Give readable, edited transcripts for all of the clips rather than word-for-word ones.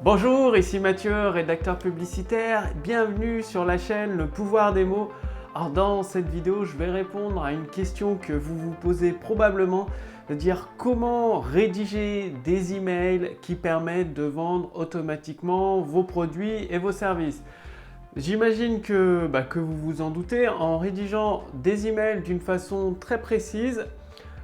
Bonjour, ici Mathieu, rédacteur publicitaire. Bienvenue sur la chaîne Le Pouvoir des mots. Alors dans cette vidéo, je vais répondre à une question que vous vous posez probablement, de dire comment rédiger des emails qui permettent de vendre automatiquement vos produits et vos services. J'imagine que vous vous en doutez, en rédigeant des emails d'une façon très précise,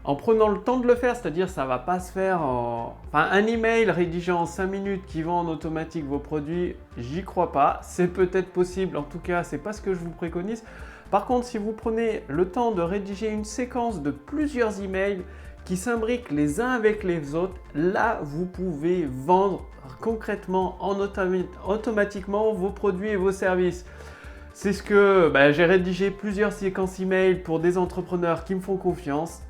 en prenant le temps de le faire, c'est-à-dire ça va pas se faire en... Enfin, un email rédigé en 5 minutes qui vend en automatique vos produits, j'y crois pas. C'est peut-être possible, en tout cas, c'est pas ce que je vous préconise. Par contre, si vous prenez le temps de rédiger une séquence de plusieurs emails qui s'imbriquent les uns avec les autres, là, vous pouvez vendre concrètement, automatiquement vos produits et vos services. C'est ce que j'ai rédigé plusieurs séquences email pour des entrepreneurs qui me font confiance.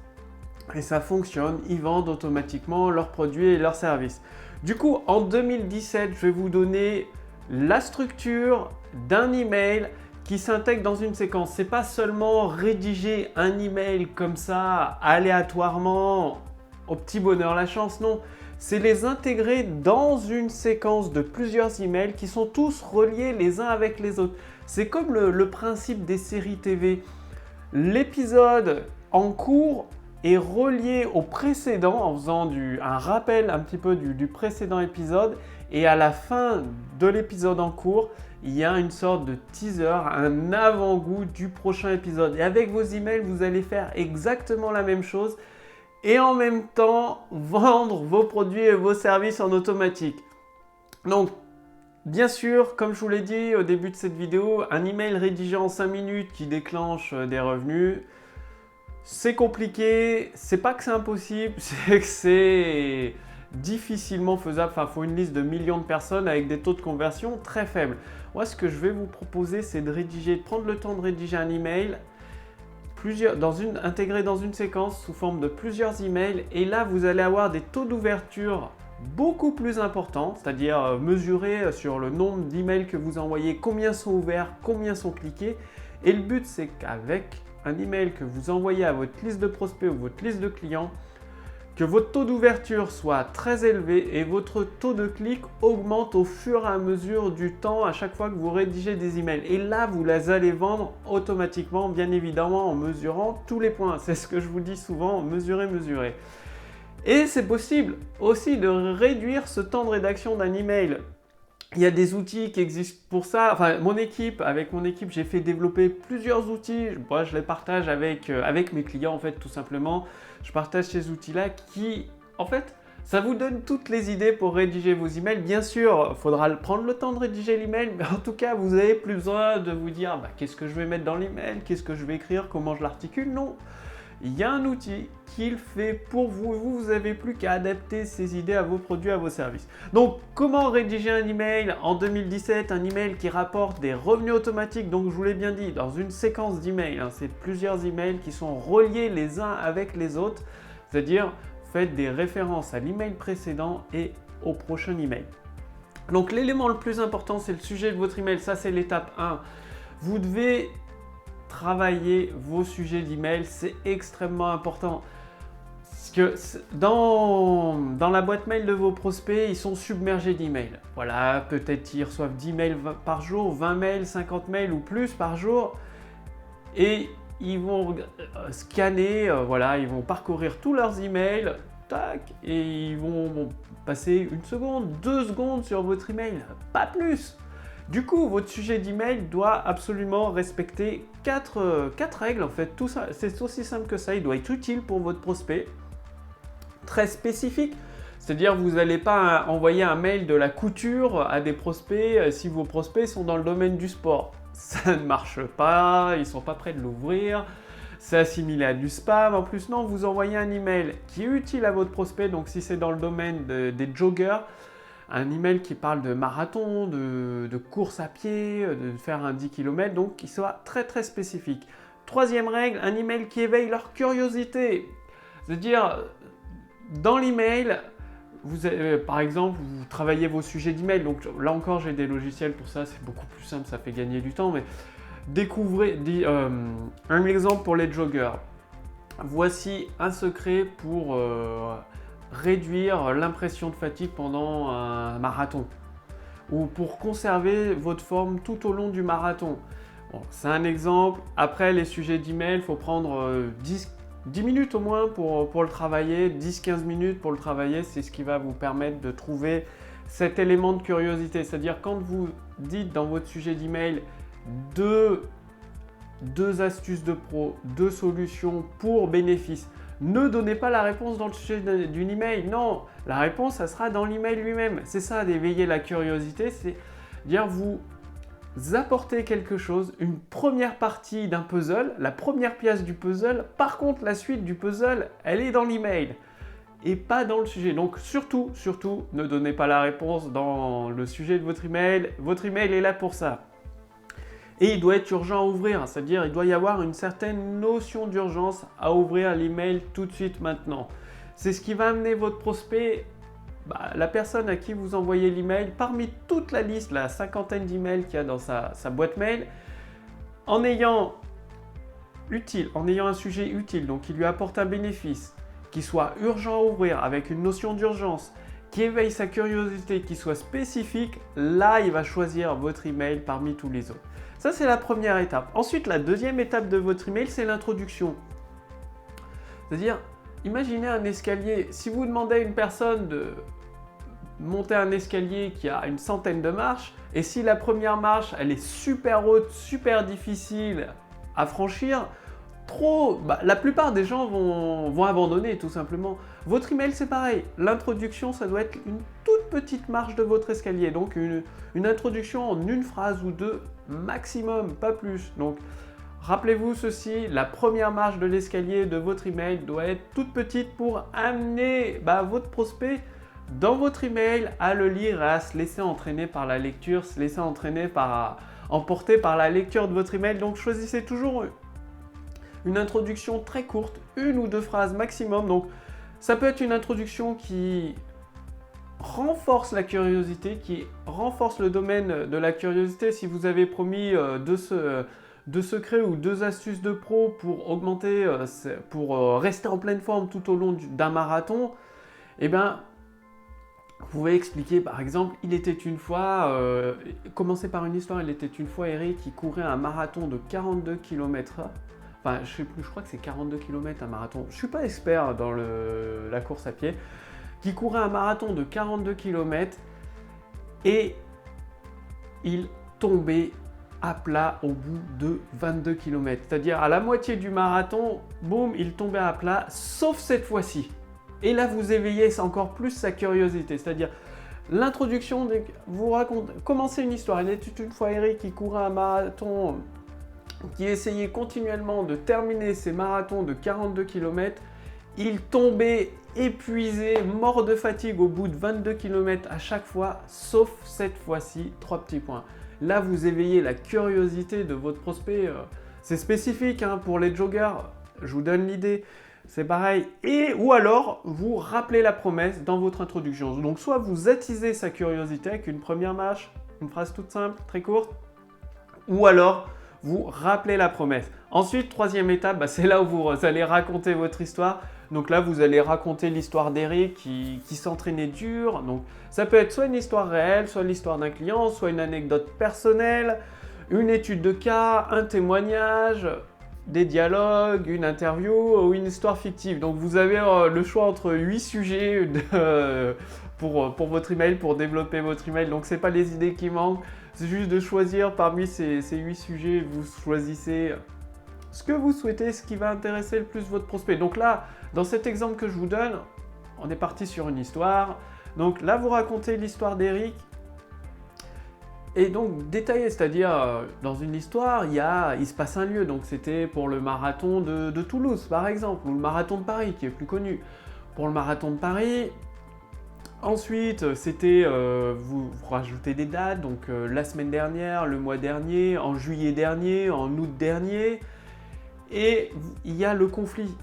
Et ça fonctionne, ils vendent automatiquement leurs produits et leurs services. Du coup, en 2017, je vais vous donner la structure d'un email qui s'intègre dans une séquence. C'est pas seulement rédiger un email comme ça, aléatoirement, au petit bonheur la chance, non. C'est les intégrer dans une séquence de plusieurs emails qui sont tous reliés les uns avec les autres. C'est comme le principe des séries TV. L'épisode en cours est relié au précédent en faisant un rappel un petit peu du précédent épisode, et à la fin de l'épisode en cours, il y a une sorte de teaser, un avant-goût du prochain épisode. Et avec vos emails, vous allez faire exactement la même chose et en même temps vendre vos produits et vos services en automatique. Donc, bien sûr, comme je vous l'ai dit au début de cette vidéo, un email rédigé en 5 minutes qui déclenche des revenus, c'est compliqué, c'est pas que c'est impossible, c'est que c'est difficilement faisable. Enfin, il faut une liste de millions de personnes avec des taux de conversion très faibles. Moi, ce que je vais vous proposer, c'est de prendre le temps de rédiger un email, intégré dans une séquence sous forme de plusieurs emails. Et là, vous allez avoir des taux d'ouverture beaucoup plus importants, c'est-à-dire mesurer sur le nombre d'emails que vous envoyez, combien sont ouverts, combien sont cliqués. Et le but, c'est qu'avec un email que vous envoyez à votre liste de prospects ou votre liste de clients, que votre taux d'ouverture soit très élevé et votre taux de clic augmente au fur et à mesure du temps à chaque fois que vous rédigez des emails. Et là, vous les allez vendre automatiquement, bien évidemment, en mesurant tous les points. C'est ce que je vous dis souvent, mesurer, mesurer. Et c'est possible aussi de réduire ce temps de rédaction d'un email. Il y a des outils qui existent pour ça. Enfin, avec mon équipe, j'ai fait développer plusieurs outils. Moi, je les partage avec mes clients, en fait, tout simplement. Je partage ces outils-là qui, en fait, ça vous donne toutes les idées pour rédiger vos emails. Bien sûr, il faudra prendre le temps de rédiger l'email, mais en tout cas, vous n'avez plus besoin de vous dire qu'est-ce que je vais mettre dans l'email, qu'est-ce que je vais écrire, comment je l'articule. Non. Il y a un outil qui le fait pour vous. Vous n'avez plus qu'à adapter ces idées à vos produits, à vos services. Donc, comment rédiger un email en 2017, un email qui rapporte des revenus automatiques? Donc, je vous l'ai bien dit, dans une séquence d'emails, c'est plusieurs emails qui sont reliés les uns avec les autres. C'est-à-dire, faites des références à l'email précédent et au prochain email. Donc, l'élément le plus important, c'est le sujet de votre email. Ça, c'est l'étape 1. Vous devez travailler vos sujets d'email, c'est extrêmement important. Parce que dans la boîte mail de vos prospects, ils sont submergés d'emails. Voilà, peut-être ils reçoivent 10 mails par jour, 20 mails, 50 mails ou plus par jour. Et ils vont scanner, ils vont parcourir tous leurs emails, tac, et ils vont passer 1 seconde, 2 secondes sur votre email, pas plus. Du coup, votre sujet d'email doit absolument respecter 4 règles. En fait, tout ça, c'est aussi simple que ça. Il doit être utile pour votre prospect, très spécifique. C'est-à-dire, vous n'allez pas envoyer un mail de la couture à des prospects si vos prospects sont dans le domaine du sport. Ça ne marche pas, ils ne sont pas prêts de l'ouvrir. C'est assimilé à du spam. En plus, non, vous envoyez un email qui est utile à votre prospect. Donc, si c'est dans le domaine des joggers, un email qui parle de marathon, de course à pied, de faire un 10 km, donc qui soit très très spécifique. Troisième règle, un email qui éveille leur curiosité. C'est-à-dire, dans l'email, par exemple, vous travaillez vos sujets d'email, donc là encore j'ai des logiciels pour ça, c'est beaucoup plus simple, ça fait gagner du temps, mais découvrez un exemple pour les joggers. Voici un secret pour réduire l'impression de fatigue pendant un marathon. ou pour conserver votre forme tout au long du marathon. Bon, c'est un exemple. Après, les sujets d'email, il faut prendre 10 minutes au moins pour le travailler, 10-15 minutes pour le travailler. C'est ce qui va vous permettre de trouver cet élément de curiosité. C'est-à-dire quand vous dites dans votre sujet d'email deux astuces de pro, 2 solutions pour bénéfice, ne donnez pas la réponse dans le sujet d'une email. Non, la réponse, ça sera dans l'email lui-même. C'est ça, d'éveiller la curiosité, c'est dire vous apportez quelque chose, une première partie d'un puzzle, la première pièce du puzzle. Par contre, la suite du puzzle, elle est dans l'email et pas dans le sujet. Donc surtout, ne donnez pas la réponse dans le sujet de votre email. Votre email est là pour ça. Et il doit être urgent à ouvrir, c'est-à-dire il doit y avoir une certaine notion d'urgence à ouvrir l'email tout de suite maintenant. C'est ce qui va amener votre prospect, la personne à qui vous envoyez l'email, parmi toute la liste, la cinquantaine d'emails qu'il y a dans sa boîte mail, en ayant un sujet utile, donc qui lui apporte un bénéfice, qui soit urgent à ouvrir avec une notion d'urgence, qui éveille sa curiosité, qui soit spécifique, là il va choisir votre email parmi tous les autres. Ça, c'est la première étape. Ensuite, la deuxième étape de votre email, c'est l'introduction. C'est-à-dire, imaginez un escalier. Si vous demandez à une personne de monter un escalier qui a une centaine de marches, et si la première marche, elle est super haute, super difficile à franchir, la plupart des gens vont abandonner tout simplement. Votre email, c'est pareil. L'introduction, ça doit être une toute petite marche de votre escalier. Donc, une introduction en une phrase ou deux maximum, pas plus. Donc, rappelez-vous ceci, la première marche de l'escalier de votre email doit être toute petite pour amener votre prospect dans votre email à le lire et à se laisser entraîner par la lecture, se laisser emporter par la lecture de votre email. Donc, choisissez toujours une introduction très courte, 1 ou 2 phrases maximum. Donc, ça peut être une introduction qui renforce la curiosité, qui renforce le domaine de la curiosité. Si vous avez promis 2 secrets ou 2 astuces de pro pour augmenter, pour rester en pleine forme tout au long d'un marathon, eh bien, vous pouvez expliquer par exemple, il était une fois, commencer par une histoire, il était une fois Eric qui courait un marathon de 42 km/h. Enfin, je sais plus, je crois que c'est 42 km un marathon. Je ne suis pas expert dans la course à pied. Qui courait un marathon de 42 km et il tombait à plat au bout de 22 km. C'est-à-dire à la moitié du marathon, boum, il tombait à plat, sauf cette fois-ci. Et là, vous éveillez encore plus sa curiosité. C'est-à-dire l'introduction, vous racontez, commencez une histoire. Il était une fois Eric qui courait un marathon, qui essayait continuellement de terminer ses marathons de 42 km. Il tombait épuisé, mort de fatigue au bout de 22 km à chaque fois, sauf cette fois-ci, 3 petits points. Là, vous éveillez la curiosité de votre prospect. C'est spécifique pour les joggers, je vous donne l'idée. C'est pareil. Ou alors, vous rappelez la promesse dans votre introduction. Donc, soit vous attisez sa curiosité avec une première marche, une phrase toute simple, très courte, ou alors vous rappelez la promesse. Ensuite, troisième étape, c'est là où vous allez raconter votre histoire. Donc là, vous allez raconter l'histoire d'Eric qui s'entraînait dur. Donc ça peut être soit une histoire réelle, soit l'histoire d'un client, soit une anecdote personnelle, une étude de cas, un témoignage, des dialogues, une interview ou une histoire fictive. Donc vous avez le choix entre 8 sujets pour votre email, pour développer votre email. Donc ce n'est pas les idées qui manquent, c'est juste de choisir parmi ces 8 sujets, vous choisissez ce que vous souhaitez, ce qui va intéresser le plus votre prospect. Donc là, dans cet exemple que je vous donne, on est parti sur une histoire. Donc là, vous racontez l'histoire d'Eric. Et donc détaillé, c'est-à-dire dans une histoire, il se passe un lieu. Donc c'était pour le marathon de Toulouse, par exemple, ou le marathon de Paris, qui est plus connu. Pour le marathon de Paris, ensuite, c'était, vous rajoutez des dates, donc la semaine dernière, le mois dernier, en juillet dernier, en août dernier. Et il y a le conflit,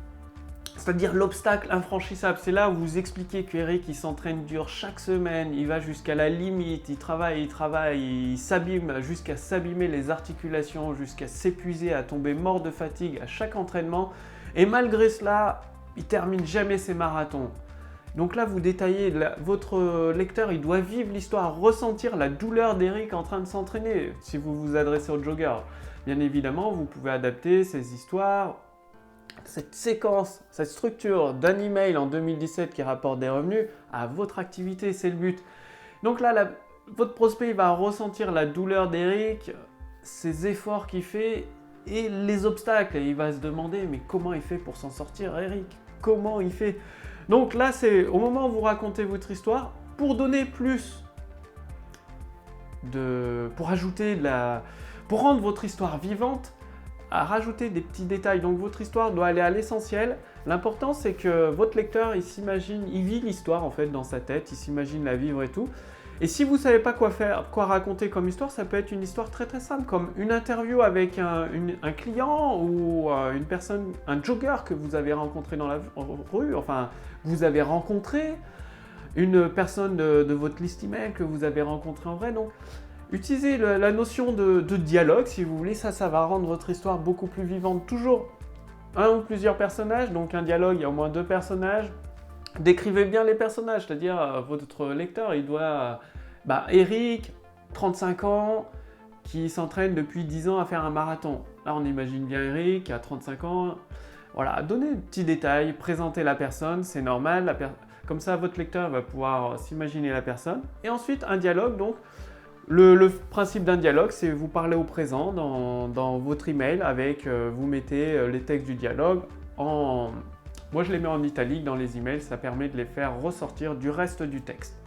c'est-à-dire l'obstacle infranchissable. C'est là où vous expliquez qu'Eric, il s'entraîne dur chaque semaine, il va jusqu'à la limite, il travaille, il s'abîme jusqu'à s'abîmer les articulations, jusqu'à s'épuiser, à tomber mort de fatigue à chaque entraînement. Et malgré cela, il termine jamais ses marathons. Donc là, vous détaillez, votre lecteur, il doit vivre l'histoire, ressentir la douleur d'Eric en train de s'entraîner, si vous vous adressez au jogger. Bien évidemment, vous pouvez adapter ces histoires, cette séquence, cette structure d'un email en 2017 qui rapporte des revenus à votre activité, c'est le but. Donc là, votre prospect il va ressentir la douleur d'Eric, ses efforts qu'il fait et les obstacles. Et il va se demander, mais comment il fait pour s'en sortir, Eric? Comment il fait? Donc là, c'est au moment où vous racontez votre histoire, pour donner plus pour rendre votre histoire vivante, à rajouter des petits détails. Donc votre histoire doit aller à l'essentiel. L'important, c'est que votre lecteur, il vit l'histoire en fait dans sa tête, il s'imagine la vivre et tout. Et si vous ne savez pas quoi raconter comme histoire, ça peut être une histoire très très simple, comme une interview avec un client ou une personne, un jogger que vous avez rencontré dans la rue, enfin, vous avez rencontré une personne de votre liste email que vous avez rencontré en vrai. Donc, utilisez la notion de dialogue, si vous voulez, ça va rendre votre histoire beaucoup plus vivante. Toujours un ou plusieurs personnages, donc un dialogue, il y a au moins 2 personnages. Décrivez bien les personnages, c'est-à-dire votre lecteur, il doit... Eric, 35 ans, qui s'entraîne depuis 10 ans à faire un marathon. Là, on imagine bien Eric, à 35 ans. Voilà, donnez des petits détails, présentez la personne, c'est normal. Comme ça, votre lecteur va pouvoir s'imaginer la personne. Et ensuite, un dialogue, donc... Le principe d'un dialogue, c'est vous parlez au présent dans votre email avec, vous mettez les textes du dialogue en... Moi, je les mets en italique dans les emails, ça permet de les faire ressortir du reste du texte.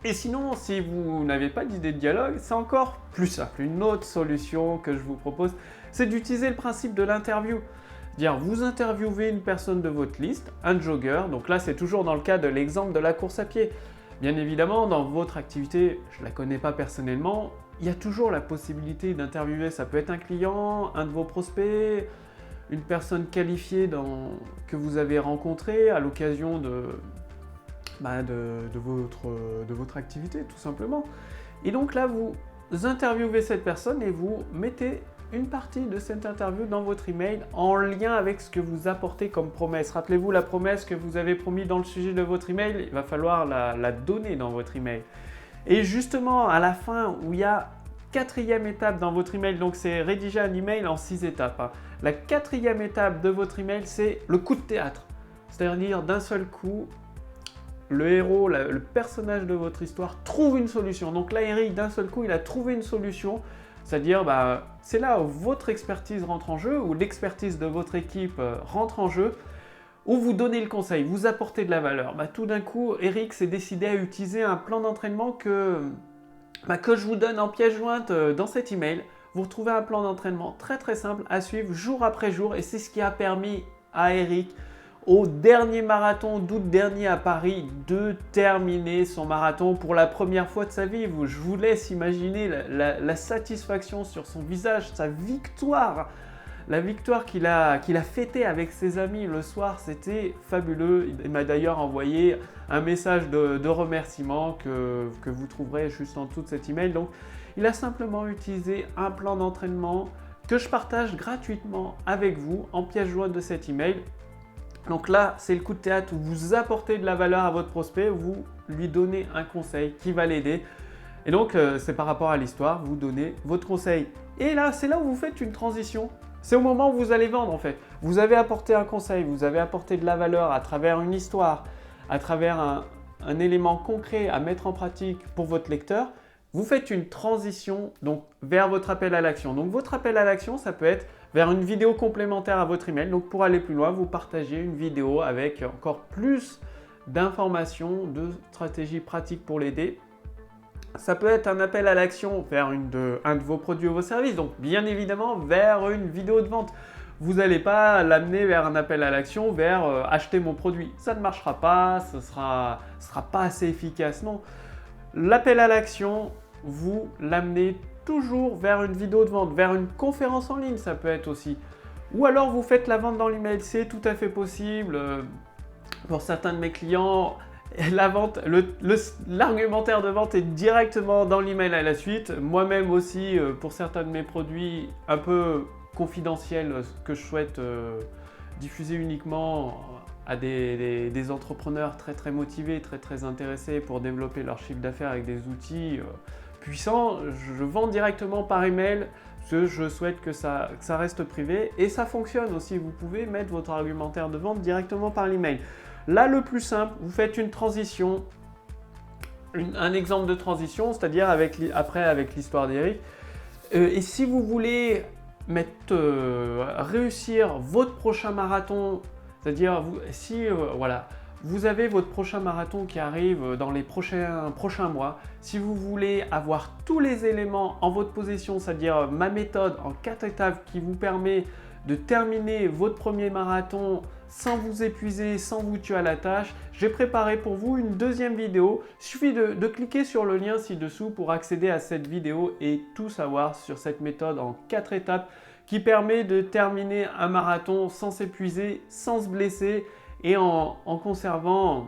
Et sinon, si vous n'avez pas d'idée de dialogue, c'est encore plus simple. Une autre solution que je vous propose, c'est d'utiliser le principe de l'interview. Dire, vous interviewez une personne de votre liste, un jogger, donc là, c'est toujours dans le cas de l'exemple de la course à pied. Bien évidemment, dans votre activité, je ne la connais pas personnellement, il y a toujours la possibilité d'interviewer, ça peut être un client, un de vos prospects, une personne qualifiée que vous avez rencontrée à l'occasion de votre activité, tout simplement. Et donc là, vous interviewez cette personne et vous mettez une partie de cette interview dans votre email en lien avec ce que vous apportez comme promesse. Rappelez-vous la promesse que vous avez promis dans le sujet de votre email, il va falloir la donner dans votre email. Et justement, à la fin, où il y a 4e étape dans votre email, donc c'est rédiger un email en 6 étapes. La 4e étape de votre email, c'est le coup de théâtre. C'est-à-dire d'un seul coup, le héros, le personnage de votre histoire trouve une solution. Donc là, Eric, d'un seul coup, il a trouvé une solution. C'est-à-dire, c'est là où votre expertise rentre en jeu, où l'expertise de votre équipe rentre en jeu, où vous donnez le conseil, vous apportez de la valeur. Tout d'un coup, Eric s'est décidé à utiliser un plan d'entraînement que je vous donne en pièce jointe dans cet email. Vous retrouvez un plan d'entraînement très très simple à suivre jour après jour et c'est ce qui a permis à Eric, au dernier marathon d'août dernier à Paris, de terminer son marathon pour la première fois de sa vie. Je vous laisse imaginer la satisfaction sur son visage, sa victoire. La victoire qu'il a fêtée avec ses amis le soir, c'était fabuleux. Il m'a d'ailleurs envoyé un message de remerciement que vous trouverez juste en dessous de cet email. Donc, il a simplement utilisé un plan d'entraînement que je partage gratuitement avec vous en pièce jointe de cet email. Donc là, c'est le coup de théâtre où vous apportez de la valeur à votre prospect, vous lui donnez un conseil qui va l'aider. Et donc, c'est par rapport à l'histoire, vous donnez votre conseil. Et là, c'est là où vous faites une transition. C'est au moment où vous allez vendre en fait. Vous avez apporté un conseil, vous avez apporté de la valeur à travers une histoire, à travers un élément concret à mettre en pratique pour votre lecteur. Vous faites une transition donc vers votre appel à l'action. Donc votre appel à l'action, ça peut être vers une vidéo complémentaire à votre email. Donc pour aller plus loin, vous partagez une vidéo avec encore plus d'informations, de stratégies pratiques pour l'aider. Ça peut être un appel à l'action vers un de vos produits ou vos services. Donc bien évidemment vers une vidéo de vente. Vous n'allez pas l'amener vers un appel à l'action, vers acheter mon produit. Ça ne marchera pas, ce sera pas assez efficace. Non. L'appel à l'action, vous l'amenez toujours vers une vidéo de vente, vers une conférence en ligne, ça peut être aussi. Ou alors vous faites la vente dans l'email, c'est tout à fait possible. Pour certains de mes clients, la vente, l'argumentaire de vente est directement dans l'email à la suite. Moi-même aussi, pour certains de mes produits un peu confidentiels que je souhaite diffuser uniquement à des entrepreneurs très motivés, très intéressés pour développer leur chiffre d'affaires avec des outils puissants. Je vends directement par email parce que je souhaite que ça reste privé et ça fonctionne aussi. Vous pouvez mettre votre argumentaire de vente directement par l'email. Là, le plus simple, vous faites une transition, un exemple de transition, c'est-à-dire après avec l'histoire d'Eric. Et si vous voulez réussir votre prochain marathon, c'est-à-dire voilà, vous avez votre prochain marathon qui arrive dans les prochains mois, si vous voulez avoir tous les éléments en votre possession, c'est-à-dire ma méthode en 4 étapes qui vous permet de terminer votre premier marathon sans vous épuiser, sans vous tuer à la tâche, j'ai préparé pour vous une deuxième vidéo. Il suffit de cliquer sur le lien ci-dessous pour accéder à cette vidéo et tout savoir sur cette méthode en 4 étapes qui permet de terminer un marathon sans s'épuiser, sans se blesser et en conservant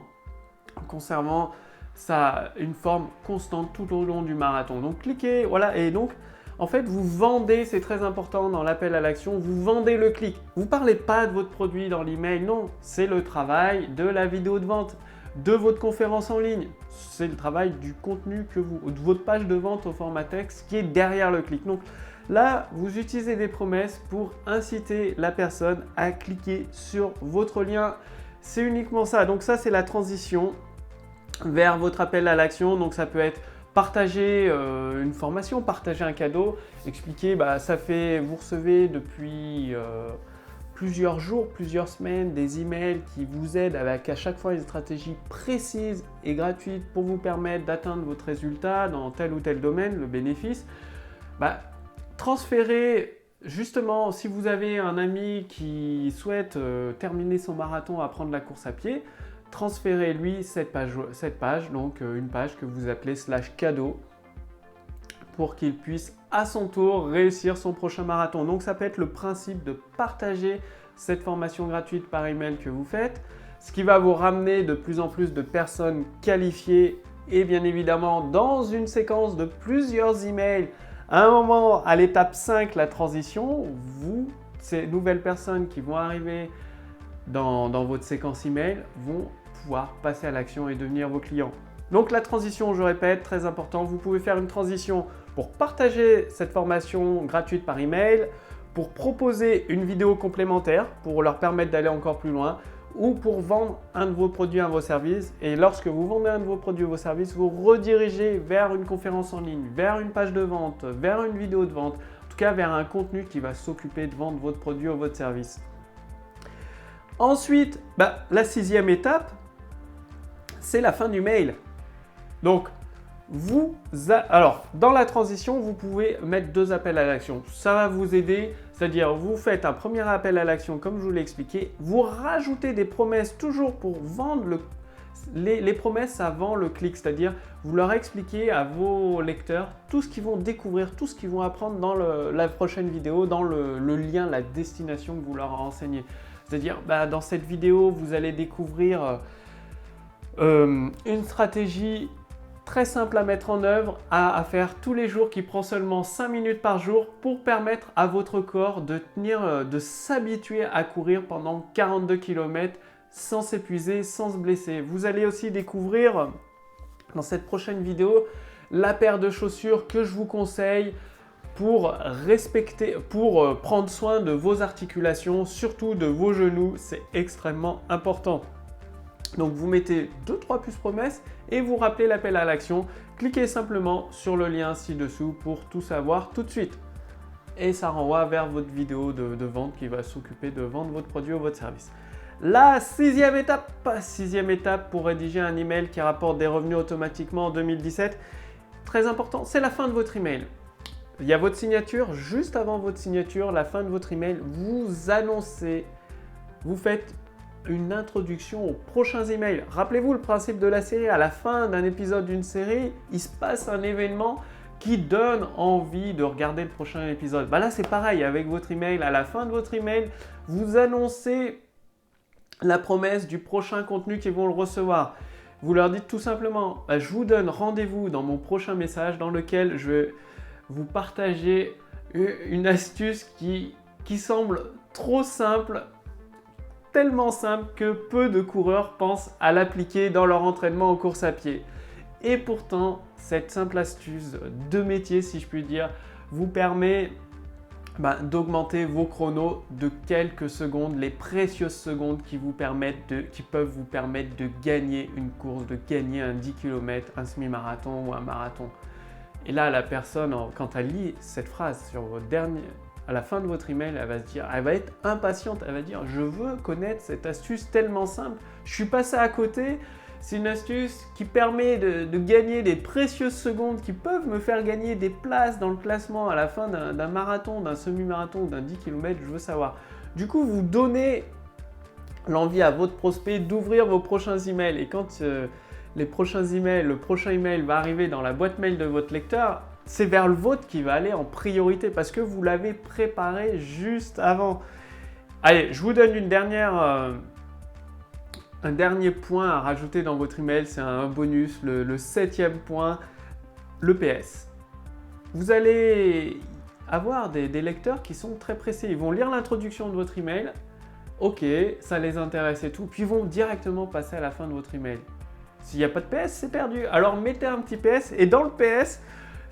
une forme constante tout au long du marathon. Donc cliquez, voilà, et donc en fait, vous vendez, c'est très important dans l'appel à l'action, vous vendez le clic. Vous ne parlez pas de votre produit dans l'email, non, c'est le travail de la vidéo de vente, de votre conférence en ligne. C'est le travail du contenu de votre page de vente au format texte qui est derrière le clic. Donc là, vous utilisez des promesses pour inciter la personne à cliquer sur votre lien. C'est uniquement ça. Donc ça, c'est la transition vers votre appel à l'action. Donc ça peut être partager une formation, partager un cadeau, expliquer, vous recevez depuis plusieurs jours, plusieurs semaines des emails qui vous aident avec à chaque fois une stratégie précise et gratuite pour vous permettre d'atteindre votre résultat dans tel ou tel domaine, le bénéfice. Transférez justement, si vous avez un ami qui souhaite terminer son marathon à prendre la course à pied, transférez-lui cette page, donc une page que vous appelez /cadeau pour qu'il puisse à son tour réussir son prochain marathon. Donc ça peut être le principe de partager cette formation gratuite par email que vous faites, ce qui va vous ramener de plus en plus de personnes qualifiées et bien évidemment dans une séquence de plusieurs emails, à un moment à l'étape 5, la transition, ces nouvelles personnes qui vont arriver dans votre séquence email vont pouvoir passer à l'action et devenir vos clients. Donc la transition, je répète, très important. Vous pouvez faire une transition pour partager cette formation gratuite par email, pour proposer une vidéo complémentaire pour leur permettre d'aller encore plus loin ou pour vendre un de vos produits, un de vos services. Et lorsque vous vendez un de vos produits ou vos services, vous redirigez vers une conférence en ligne, vers une page de vente, vers une vidéo de vente, en tout cas vers un contenu qui va s'occuper de vendre votre produit ou votre service. Ensuite, la 6e étape, c'est la fin du mail. Donc, dans la transition, vous pouvez mettre 2 appels à l'action. Ça va vous aider, c'est-à-dire vous faites un premier appel à l'action comme je vous l'ai expliqué, vous rajoutez des promesses toujours pour vendre les promesses avant le clic, c'est-à-dire vous leur expliquez à vos lecteurs tout ce qu'ils vont découvrir, tout ce qu'ils vont apprendre dans la prochaine vidéo, dans le lien, la destination que vous leur enseignez. C'est-à-dire, dans cette vidéo, vous allez découvrir une stratégie très simple à mettre en œuvre, à faire tous les jours, qui prend seulement 5 minutes par jour pour permettre à votre corps de s'habituer à courir pendant 42 km sans s'épuiser, sans se blesser. Vous allez aussi découvrir dans cette prochaine vidéo la paire de chaussures que je vous conseille pour prendre soin de vos articulations, surtout de vos genoux, c'est extrêmement important. Donc vous mettez 2-3 puces promesses et vous rappelez l'appel à l'action. Cliquez simplement sur le lien ci-dessous pour tout savoir tout de suite. Et ça renvoie vers votre vidéo de vente qui va s'occuper de vendre votre produit ou votre service. La 6e étape pour rédiger un email qui rapporte des revenus automatiquement en 2017, très important, c'est la fin de votre email. Il y a votre signature, juste avant votre signature, la fin de votre email, vous annoncez, vous faites une introduction aux prochains emails. Rappelez-vous le principe de la série, à la fin d'un épisode d'une série, il se passe un événement qui donne envie de regarder le prochain épisode. Là c'est pareil, avec votre email, à la fin de votre email, vous annoncez la promesse du prochain contenu qu'ils vont le recevoir. Vous leur dites tout simplement, je vous donne rendez-vous dans mon prochain message dans lequel je vais vous partager une astuce qui semble trop simple tellement simple que peu de coureurs pensent à l'appliquer dans leur entraînement en course à pied. Et pourtant, cette simple astuce de métier, si je puis dire, vous permet d'augmenter vos chronos de quelques secondes, les précieuses secondes qui peuvent vous permettre de gagner une course, de gagner un 10 km, un semi-marathon ou un marathon. Et là, la personne, quand elle lit cette phrase à la fin de votre email, elle va être impatiente, elle va dire « Je veux connaître cette astuce tellement simple, je suis passé à côté ». C'est une astuce qui permet de gagner des précieuses secondes qui peuvent me faire gagner des places dans le classement à la fin d'un marathon, d'un semi-marathon ou d'un 10 km, je veux savoir. Du coup, vous donnez l'envie à votre prospect d'ouvrir vos prochains emails. Et quand le prochain email va arriver dans la boîte mail de votre lecteur, c'est vers le vôtre qui va aller en priorité parce que vous l'avez préparé juste avant. Allez, je vous donne un dernier point à rajouter dans votre email, c'est un bonus, le 7e point, le PS. Vous allez avoir des lecteurs qui sont très pressés. Ils vont lire l'introduction de votre email, ok, ça les intéresse et tout, puis ils vont directement passer à la fin de votre email. S'il n'y a pas de PS, c'est perdu. Alors mettez un petit PS et dans le PS,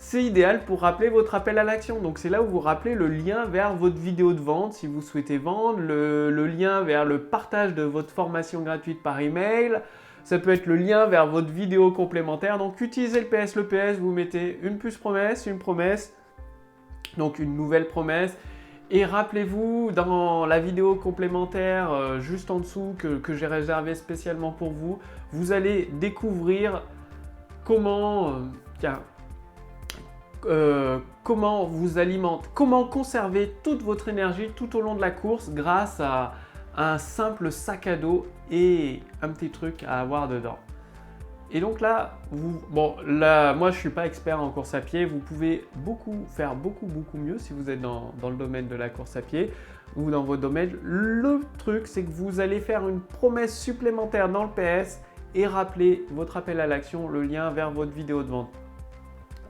c'est idéal pour rappeler votre appel à l'action. Donc c'est là où vous rappelez le lien vers votre vidéo de vente si vous souhaitez vendre, le lien vers le partage de votre formation gratuite par email. Ça peut être le lien vers votre vidéo complémentaire. Donc utilisez le PS. Le PS, vous mettez une promesse, donc une nouvelle promesse. Et rappelez-vous, dans la vidéo complémentaire juste en dessous que j'ai réservée spécialement pour vous, vous allez découvrir comment comment conserver toute votre énergie tout au long de la course grâce à un simple sac à dos et un petit truc à avoir dedans. Et donc là, moi je ne suis pas expert en course à pied, vous pouvez faire beaucoup mieux si vous êtes dans le domaine de la course à pied ou dans votre domaine. Le truc, c'est que vous allez faire une promesse supplémentaire dans le PS et rappeler votre appel à l'action, le lien vers votre vidéo de vente.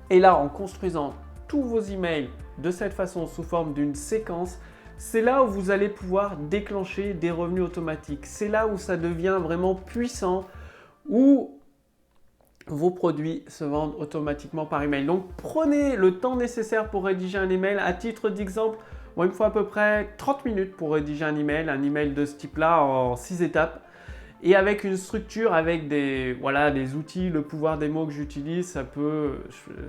Et là, en construisant tous vos emails de cette façon sous forme d'une séquence, c'est là où vous allez pouvoir déclencher des revenus automatiques. C'est là où ça devient vraiment puissant, où vos produits se vendent automatiquement par email. Donc, prenez le temps nécessaire pour rédiger un email. À titre d'exemple, moi, il me faut à peu près 30 minutes pour rédiger un email de ce type-là en 6 étapes. Et avec une structure, avec des outils, le pouvoir des mots que j'utilise,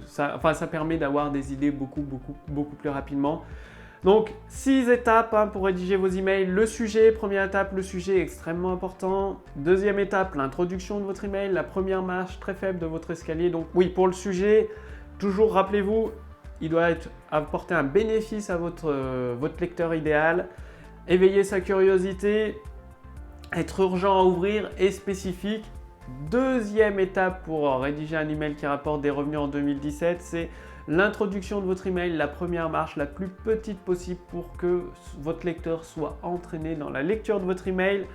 ça permet d'avoir des idées beaucoup plus rapidement. Donc, 6 étapes pour rédiger vos emails. Le sujet, première étape, le sujet est extrêmement important. Deuxième étape, l'introduction de votre email, la première marche très faible de votre escalier. Donc oui, pour le sujet, toujours rappelez-vous, il doit apporter un bénéfice à votre lecteur idéal, éveiller sa curiosité, être urgent à ouvrir et spécifique. Deuxième étape pour rédiger un email qui rapporte des revenus en 2017, c'est l'introduction de votre email, la première marche la plus petite possible pour que votre lecteur soit entraîné dans la lecture de votre email.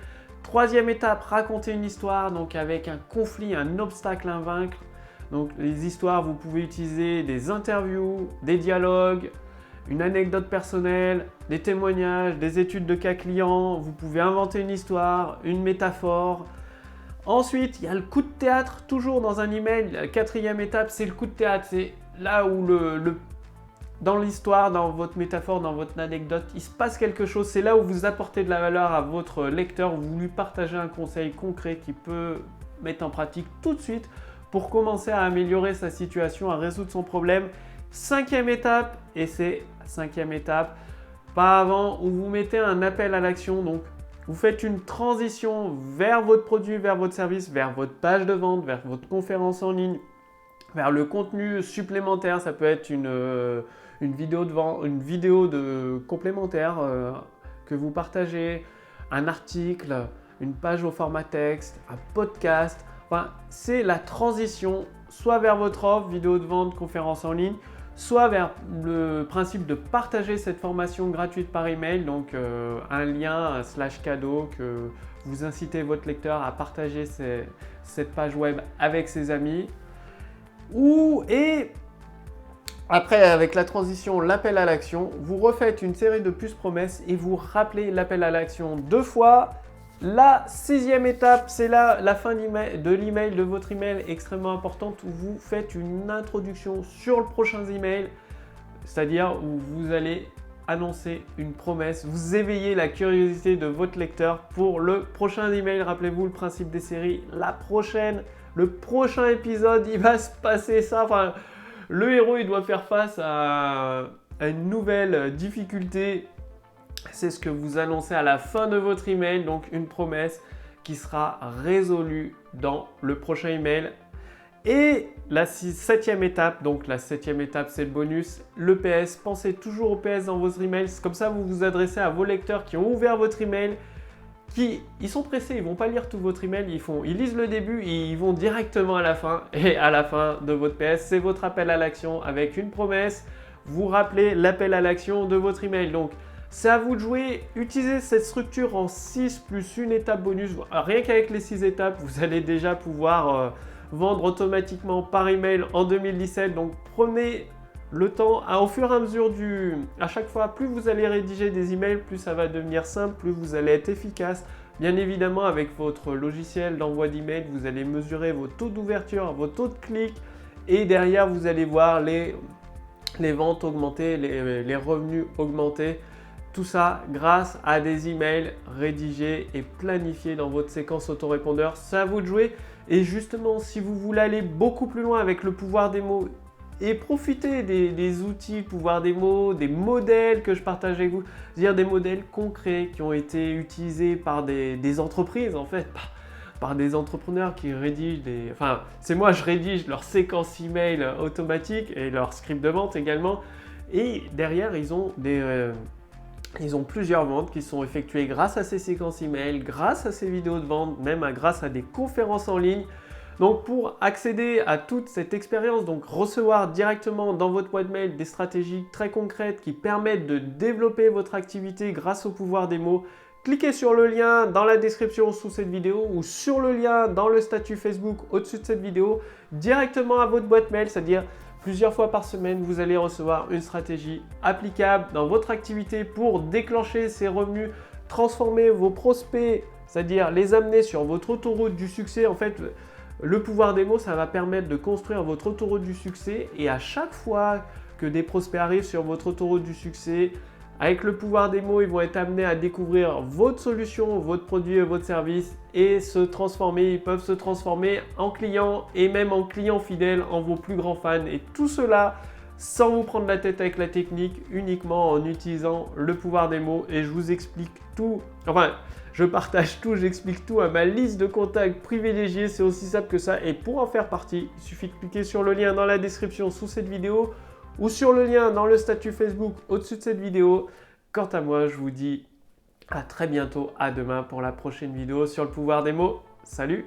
Troisième étape, raconter une histoire, donc avec un conflit, un obstacle à vaincre. Donc les histoires, vous pouvez utiliser des interviews, des dialogues, une anecdote personnelle, des témoignages, des études de cas clients. Vous pouvez inventer une histoire, une métaphore. Ensuite, il y a le coup de théâtre, toujours dans un email. La quatrième étape, c'est le coup de théâtre. C'est là où dans l'histoire, dans votre métaphore, dans votre anecdote, il se passe quelque chose. C'est là où vous apportez de la valeur à votre lecteur. Vous lui partagez un conseil concret qu'il peut mettre en pratique tout de suite pour commencer à améliorer sa situation, à résoudre son problème. Cinquième étape, et c'est la cinquième étape, pas avant, où vous mettez un appel à l'action. Donc, vous faites une transition vers votre produit, vers votre service, vers votre page de vente, vers votre conférence en ligne, vers le contenu supplémentaire. Ça peut être une vidéo de vente, une vidéo complémentaire que vous partagez, un article, une page au format texte, un podcast. Enfin, c'est la transition soit vers votre offre, vidéo de vente, conférence en ligne, soit vers le principe de partager cette formation gratuite par email, donc un lien, un / cadeau que vous incitez votre lecteur à partager cette page web avec ses amis. Et après, avec la transition, l'appel à l'action, vous refaites une série de puces promesses et vous rappelez l'appel à l'action 2 fois La 6e étape, c'est la fin de l'email, de votre email extrêmement importante où vous faites une introduction sur le prochain email, c'est-à-dire où vous allez annoncer une promesse, vous éveillez la curiosité de votre lecteur pour le prochain email. Rappelez-vous le principe des séries, le prochain épisode, il va se passer ça. Enfin, le héros, il doit faire face à une nouvelle difficulté. C'est ce que vous annoncez à la fin de votre email, donc une promesse qui sera résolue dans le prochain email. Et la 7e étape, donc la 7e étape, c'est le bonus, le PS. Pensez toujours au PS dans vos emails. Comme ça, vous vous adressez à vos lecteurs qui ont ouvert votre email, ils sont pressés, ils ne vont pas lire tout votre email, ils lisent le début et ils vont directement à la fin. Et à la fin de votre PS, c'est votre appel à l'action avec une promesse. Vous rappelez l'appel à l'action de votre email. Donc, c'est à vous de jouer. Utilisez cette structure en 6 plus une étape bonus. Rien qu'avec les 6 étapes, vous allez déjà pouvoir vendre automatiquement par email en 2017. Donc prenez le temps, au fur et à mesure à chaque fois, plus vous allez rédiger des emails, plus ça va devenir simple, plus vous allez être efficace. Bien évidemment, avec votre logiciel d'envoi d'email, vous allez mesurer vos taux d'ouverture, vos taux de clics et derrière, vous allez voir les ventes augmenter, les revenus augmenter. Tout ça grâce à des emails rédigés et planifiés dans votre séquence autorépondeur. C'est à vous de jouer. Et justement, si vous voulez aller beaucoup plus loin avec le pouvoir des mots et profiter des outils pouvoir des mots, des modèles que je partage avec vous, c'est-à-dire des modèles concrets qui ont été utilisés par des entreprises en fait, par des entrepreneurs qui rédigent Enfin, c'est moi, je rédige leur séquence email automatique et leur script de vente également. Et derrière, ils ont plusieurs ventes qui sont effectuées grâce à ces séquences email, grâce à ces vidéos de vente, même grâce à des conférences en ligne. Donc pour accéder à toute cette expérience, donc recevoir directement dans votre boîte mail des stratégies très concrètes qui permettent de développer votre activité grâce au pouvoir des mots, cliquez sur le lien dans la description sous cette vidéo ou sur le lien dans le statut Facebook au-dessus de cette vidéo, directement à votre boîte mail, c'est-à-dire plusieurs fois par semaine, vous allez recevoir une stratégie applicable dans votre activité pour déclencher ces revenus, transformer vos prospects, c'est-à-dire les amener sur votre autoroute du succès. En fait, le pouvoir des mots, ça va permettre de construire votre autoroute du succès et à chaque fois que des prospects arrivent sur votre autoroute du succès, avec le pouvoir des mots, ils vont être amenés à découvrir votre solution, votre produit et votre service et se transformer. Ils peuvent se transformer en clients et même en clients fidèles, en vos plus grands fans. Et tout cela sans vous prendre la tête avec la technique, uniquement en utilisant le pouvoir des mots. Et je vous explique tout, enfin, je partage tout, j'explique tout à ma liste de contacts privilégiés. C'est aussi simple que ça. Et pour en faire partie, il suffit de cliquer sur le lien dans la description sous cette vidéo ou sur le lien dans le statut Facebook au-dessus de cette vidéo. Quant à moi, je vous dis à très bientôt, à demain pour la prochaine vidéo sur le pouvoir des mots. Salut!